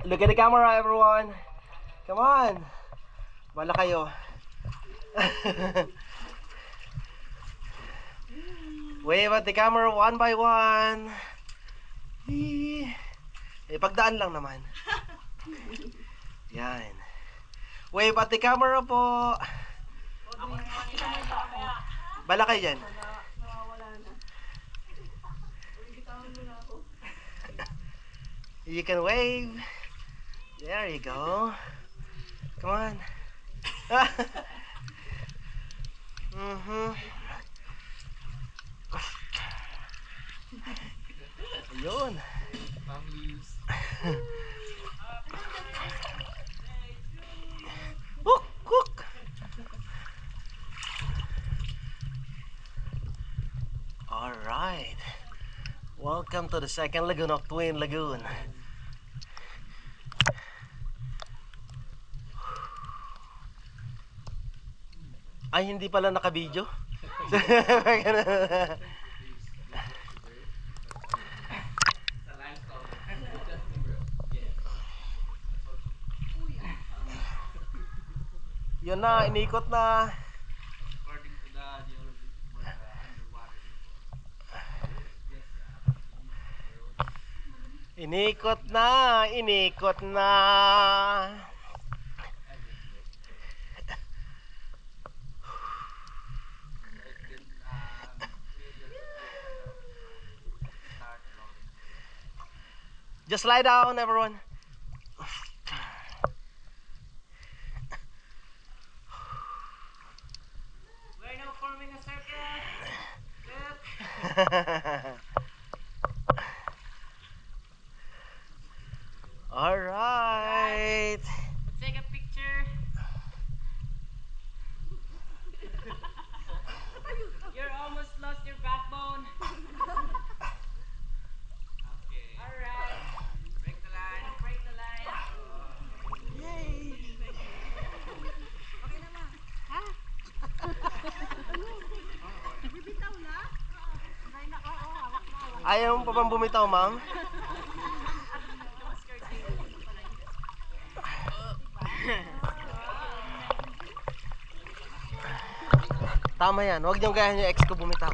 Look at the camera, everyone. Come on. Bala kayo. Wave at the camera one by one. Pagdaan lang naman. Yan. Wave at the camera po. Bala kayo dyan. You can wave. There you go. Come on. Ayun. Hook, hook. All right. Welcome to the second lagoon of Twin Lagoon. Ay, hindi pala naka-video. Yun na, inikot na. Inikot na, inikot na. Just lie down, everyone. We're now forming a circle. Look. All right. Let's take a picture. You're almost lost your backbone. Okay. All right. Break the line. Break the line. Yay. Okay naman. Ha? Bibitaw na? Ay, nako, hawak na, hawak. Ayaw mo pa bang bumitaw, ma'am? Tama yan. Huwag niyong gayahin yung ex ko bumitaw.